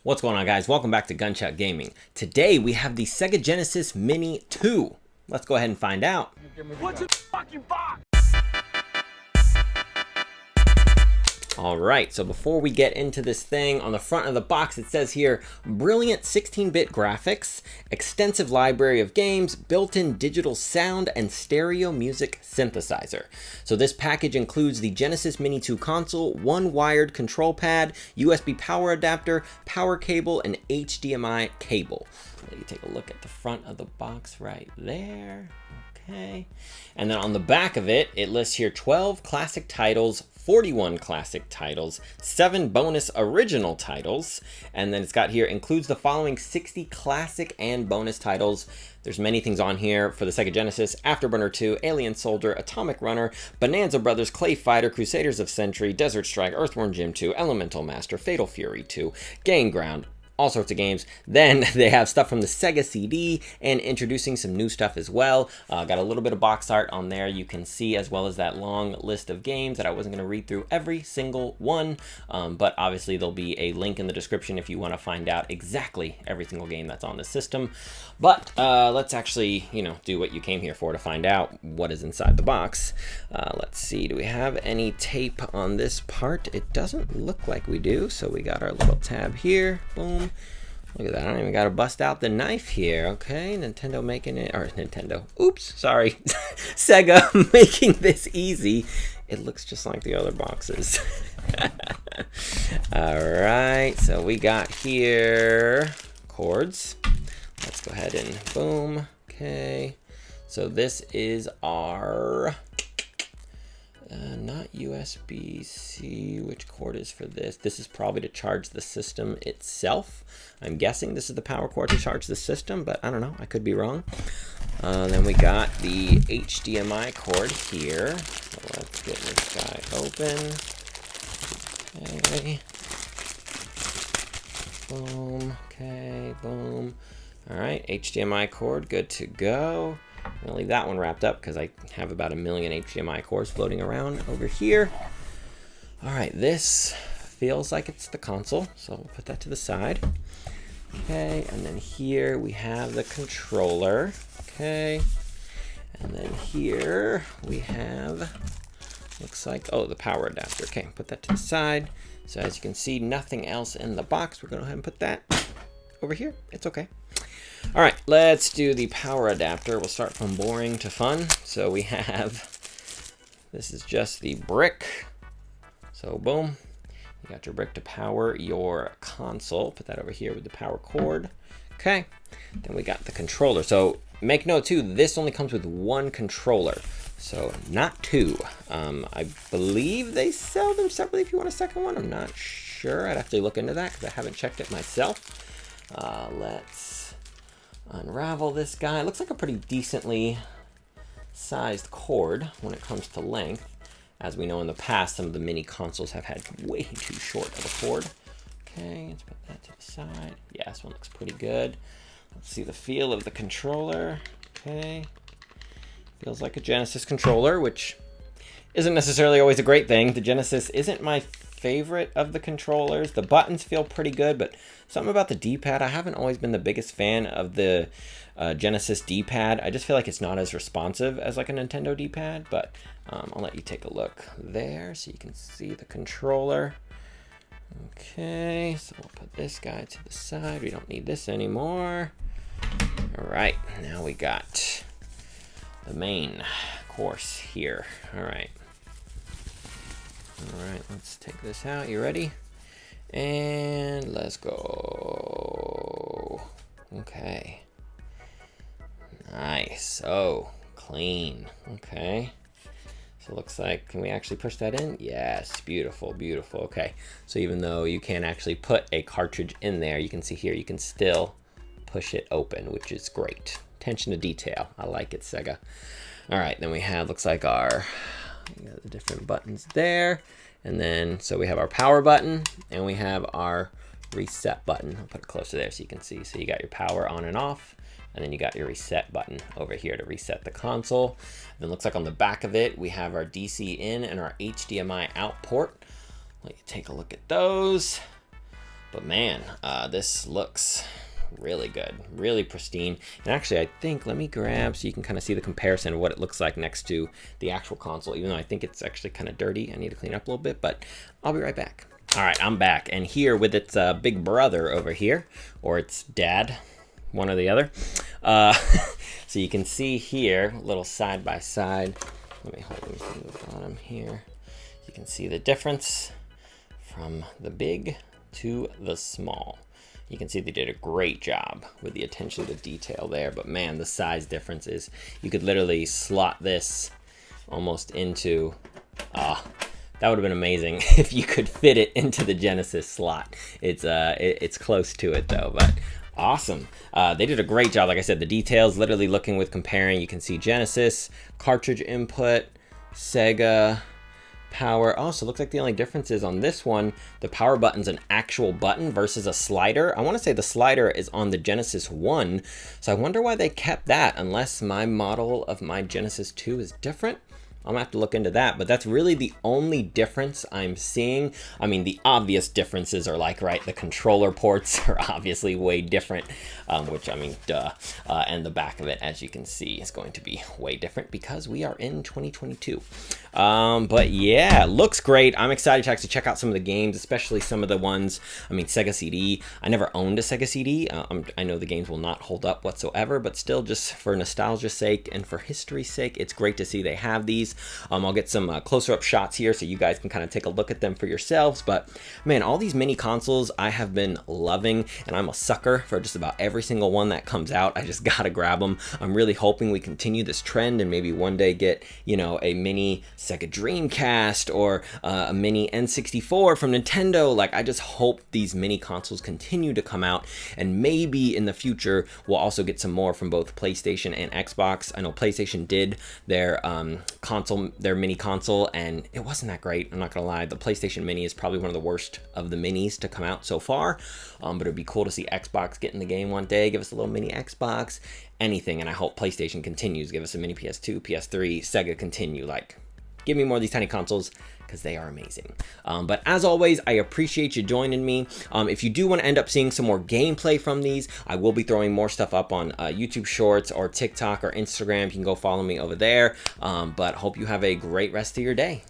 What's going on, guys? Welcome back to Gunshot Gaming. Today we have the Sega Genesis Mini 2. Let's go ahead and find out. What's in the fucking box? Alright, so before we get into this thing, on the front of the box it says here, brilliant 16-bit graphics, extensive library of games, built-in digital sound, and stereo music synthesizer. So this package includes the Genesis Mini 2 console, one wired control pad, USB power adapter, power cable, and HDMI cable. Let me take a look at the front of the box right there. Okay. And then on the back of it, it lists here 12 classic titles, 41 classic titles, 7 bonus original titles, and then it's got here, includes the following 60 classic and bonus titles. There's many things on here for the Sega Genesis: Afterburner 2, Alien Soldier, Atomic Runner, Bonanza Brothers, Clay Fighter, Crusaders of Century, Desert Strike, Earthworm Jim 2, Elemental Master, Fatal Fury 2, Game Ground, all sorts of games. Then they have stuff from the Sega CD and introducing some new stuff as well. Got a little bit of box art on there you can see, as well as that long list of games that I wasn't going to read through every single one, but obviously there'll be a link in the description if you want to find out exactly every single game that's on the system. But let's actually, do what you came here for, to find out what is inside the box. Let's see, do we have any tape on this part? It doesn't look like we do, so we got our little tab here. Boom. Look at that, I don't even got to bust out the knife here. Okay, Nintendo making it, or Nintendo, oops, sorry, Sega making this easy. It looks just like the other boxes. All right, so we got here cords. Let's go ahead and boom. Okay, so this is our not USB-C. Which cord is for this? This is probably to charge the system itself. I'm guessing this is the power cord to charge the system, but I don't know, I could be wrong. Then we got the HDMI cord here. So let's get this guy open. Okay. Boom. Okay, boom. All right, HDMI cord, good to go. I'm gonna leave that one wrapped up because I have about 1 million HDMI cords floating around over here. All right, this feels like it's the console, so we'll put that to the side. Okay, and then here we have the controller. Okay, and then here we have, looks like, oh, the power adapter. Okay, put that to the side. So as you can see, nothing else in the box. We're gonna go ahead and put that over here. It's okay. All right, let's do the power adapter. We'll start from boring to fun. So we have, this is just the brick. So boom, you got your brick to power your console. Put that over here with the power cord. Okay, then we got the controller. So make note too, this only comes with one controller, so not two. I believe they sell them separately if you want a second one. I'm not sure. I'd have to look into that because I haven't checked it myself. Let's unravel this guy. It looks like a pretty decently sized cord when it comes to length. As we know in the past, some of the mini consoles have had way too short of a cord. Okay, let's put that to the side. Yeah, this one looks pretty good. Let's see the feel of the controller. Okay, feels like a Genesis controller, which isn't necessarily always a great thing. The Genesis isn't my favorite of the controllers. The buttons feel pretty good, but something about the D-pad, I haven't always been the biggest fan of the Genesis D-pad. I just feel like it's not as responsive as like a Nintendo D-pad, but I'll let you take a look there so you can see the controller. Okay, so we'll put this guy to the side. We don't need this anymore. All right, now we got the main course here. All right, let's take this out. You ready? And let's go. Okay. Nice. Oh, clean. Okay. So it looks like, can we actually push that in? Yes, beautiful, beautiful. Okay, so even though you can't actually put a cartridge in there, you can see here, you can still push it open, which is great. Attention to detail. I like it, Sega. All right, then we have, looks like our, we got the different buttons there. And then, so we have our power button and we have our reset button. I'll put it closer there so you can see. So you got your power on and off, and then you got your reset button over here to reset the console. Then looks like on the back of it, we have our DC in and our HDMI out port. Let you take a look at those. But man, this looks really good, really pristine. And actually, I think, let me grab so you can kind of see the comparison of what it looks like next to the actual console, even though I think it's actually kind of dirty. I need to clean up a little bit, but I'll be right back. All right, I'm back, and here with its big brother over here, or its dad, one or the other. So you can see here, a little side by side. Let me hold them from the bottom here. You can see the difference from the big to the small. You can see they did a great job with the attention to detail there, but man, the size difference is, you could literally slot this almost into, that would have been amazing if you could fit it into the Genesis slot. It's close to it though, but awesome. They did a great job. Like I said, the details, literally looking with comparing, you can see Genesis, cartridge input, Sega, power. Oh, so it looks like the only difference is on this one, the power button's an actual button versus a slider. I want to say the slider is on the Genesis 1, so I wonder why they kept that, unless my model of my Genesis 2 is different. I'm gonna have to look into that, but that's really the only difference I'm seeing. I mean, the obvious differences are like, right, the controller ports are obviously way different, which, I mean, duh. And the back of it, as you can see, is going to be way different because we are in 2022. But yeah, looks great. I'm excited to actually check out some of the games, especially some of the ones, I mean, Sega CD. I never owned a Sega CD. I know the games will not hold up whatsoever, but still, just for nostalgia's sake and for history's sake, it's great to see they have these. I'll get some closer up shots here so you guys can kind of take a look at them for yourselves. But man, all these mini consoles I have been loving, and I'm a sucker for just about every single one that comes out. I just gotta grab them. I'm really hoping we continue this trend and maybe one day get, you know, a mini Sega Dreamcast or a mini N64 from Nintendo. Like, I just hope these mini consoles continue to come out, and maybe in the future we'll also get some more from both PlayStation and Xbox. I know PlayStation did their their mini console, and it wasn't that great. I'm not gonna lie, the PlayStation Mini is probably one of the worst of the minis to come out so far, but it'd be cool to see Xbox get in the game one day, give us a little mini Xbox, anything. And I hope PlayStation continues, give us a mini PS2, PS3, Sega continue, like, give me more of these tiny consoles, because they are amazing. But as always, I appreciate you joining me. If you do want to end up seeing some more gameplay from these, I will be throwing more stuff up on YouTube Shorts or TikTok or Instagram. You can go follow me over there. But hope you have a great rest of your day.